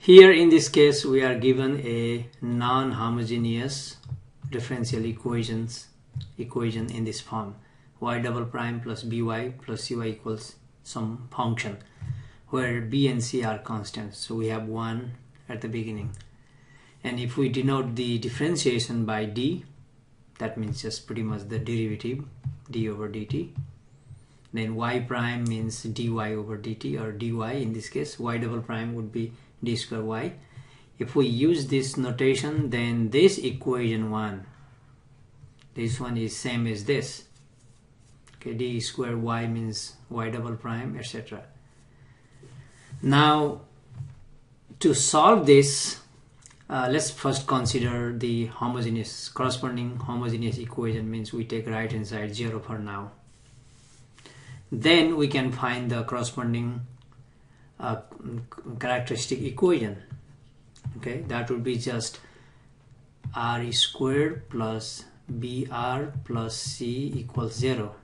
Here in this case we are given a non-homogeneous differential equation in this form: y double prime plus by plus cy equals some function where b and c are constants. So we have 1 at the beginning, and if we denote the differentiation by d, that means just pretty much the derivative, d over dt. Then y prime means dy over dt, or dy in this case. Y double prime would be d square y. If we use this notation, then this equation 1, this one is same as this. Okay, d square y means y double prime, etc. Now to solve this, let's first consider the corresponding homogeneous equation. Means we take right hand side 0 for now. Then we can find the corresponding characteristic equation. Okay, that would be just r squared plus br plus c equals 0.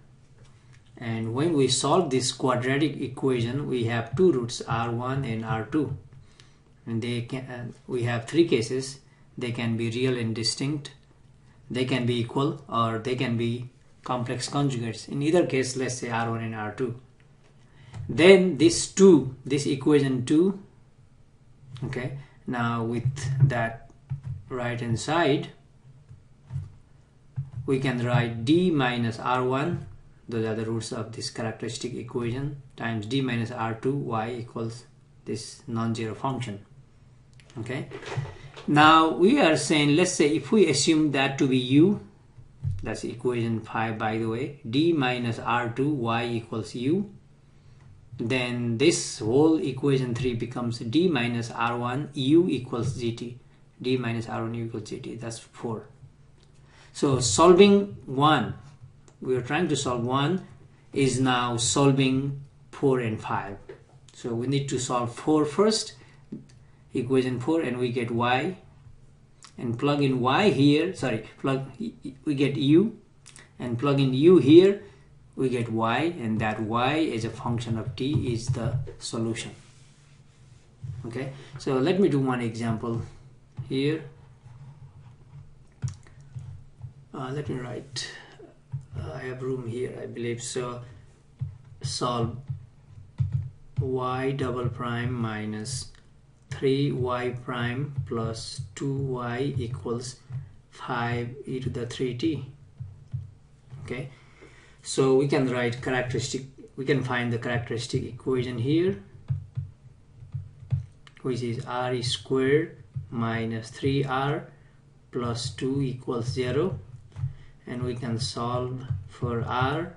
And when we solve this quadratic equation, we have two roots, r1 and r2, and we have three cases. They can be real and distinct, they can be equal, or they can be complex conjugates. In either case, let's say r1 and r2. Then this equation 2, okay, now with that right hand side we can write d minus r1, those are the roots of this characteristic equation, times d minus r2 y equals this non-zero function. Okay, now we are saying, let's say if we assume that to be u, that's equation 5 by the way, d minus r2 y equals u, then this whole equation 3 becomes d minus r1 u equals gt. D minus r1 u equals gt, that's 4. So solving 1, we are trying to solve 1, is now solving 4 and 5. So we need to solve 4 first, equation 4, and we get y, and plug in y here, we get u, and plug in u here, we get y, and that y as a function of t is the solution. Okay, so let me do one example here. Let me write, I have room here, I believe. So solve y double prime minus 3y prime plus 2y equals 5 e to the 3t. Okay, so we can write we can find the characteristic equation here, which is r squared minus 3r plus 2 equals 0, and we can solve for r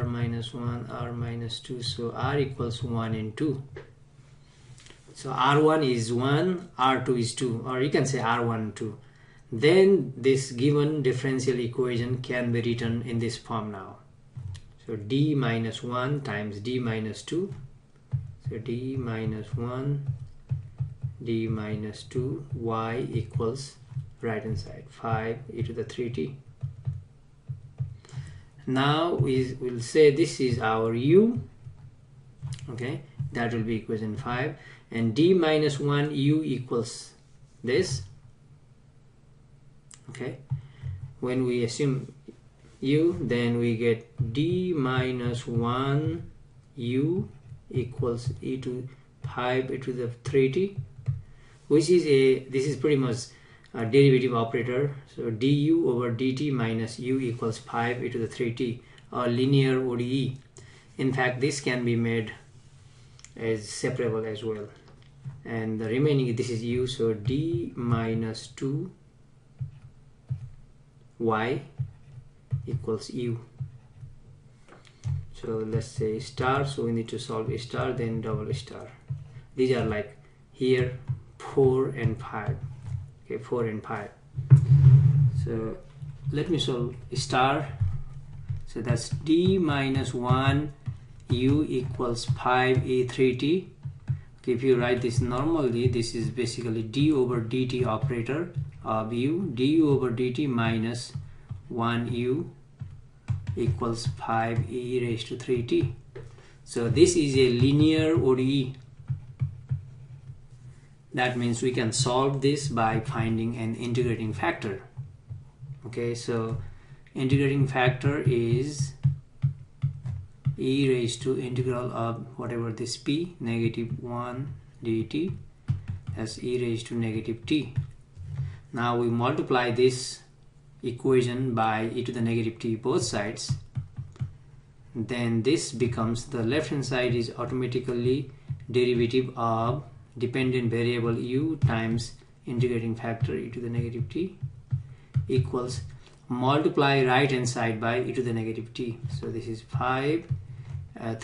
minus 1, r minus 2, so r equals 1 and 2. So r1 is 1, r2 is 2, or you can say r1 2. Then this given differential equation can be written in this form now. So d minus 1 times d minus 2, so d minus 1 d minus 2 y equals right hand side 5 e to the 3t. Now we will say this is our u, okay, that will be equation 5, and d minus 1 u equals this. Okay, when we assume u, then we get d minus 1 u equals e to 5 e to the 3t, which is this is pretty much a derivative operator. So du over dt minus u equals 5 e to the 3t, or linear ODE. In fact, this can be made as separable as well, and the remaining, this is u, so d minus 2 y equals u. So let's say star, so we need to solve a star, then double star. These are like here 4 and 5. Okay, 4 and 5. So let me solve star. So that's d minus 1 u equals 5 e3t. Okay, if you write this normally, this is basically d over dt operator of u, du over dt minus 1u equals 5 e raised to 3t. So this is a linear ODE. That means we can solve this by finding an integrating factor. Okay, so integrating factor is e raised to integral of whatever this p, -1 dt, as e raised to -t. Now we multiply this equation by e to the -t both sides. Then this becomes, the left hand side is automatically derivative of dependent variable u times integrating factor e to the -t equals multiply right hand side by e to the -t. So this is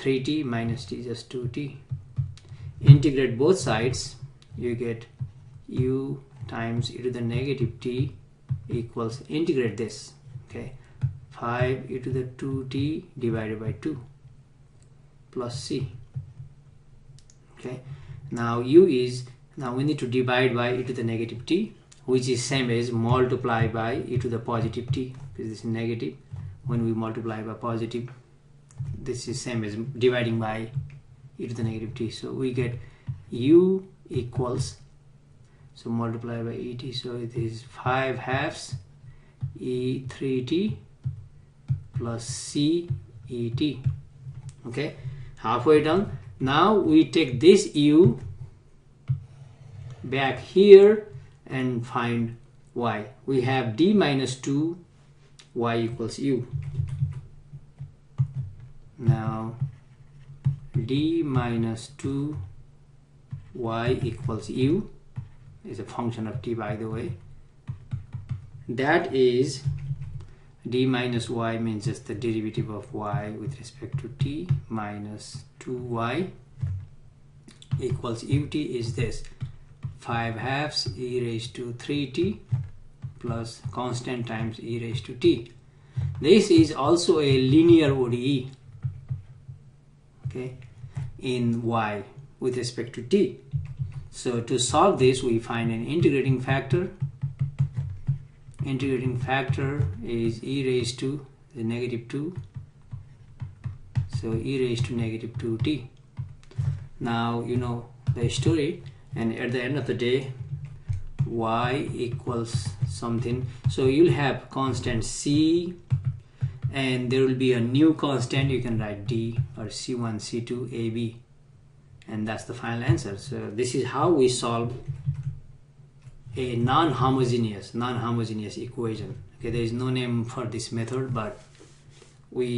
3t minus t, just 2t. Integrate both sides, you get u times e to the -t equals, integrate this, okay, 5 e to the 2t divided by 2 plus c. Okay, now u is, now we need to divide by e to the -t, which is same as multiply by e to the positive t, because this is negative. When we multiply by positive, this is same as dividing by e to the -t. So we get u equals, so multiply by et, so it is 5/2 e 3t plus c et. Okay, halfway done. Now we take this u back here and find y. We have d minus 2 y equals u. Now d minus 2 y equals u is a function of t, by the way. That is, d minus y means just the derivative of y with respect to t, minus 2y equals ut is this 5/2 e raised to 3t plus constant times e raised to t. This is also a linear ODE, okay, in y with respect to t. So to solve this, we find an integrating factor. Integrating factor is e raised to the -2, so e raised to -2t. Now you know the story, and at the end of the day, y equals something, so you'll have constant c, and there will be a new constant, you can write d or c1 c2 ab, and that's the final answer. So this is how we solve a non-homogeneous equation. Okay, there is no name for this method, but we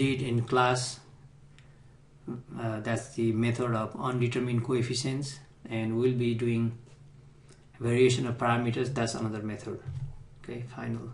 did in class. That's the method of undetermined coefficients, and we'll be doing variation of parameters. That's another method. Okay, final.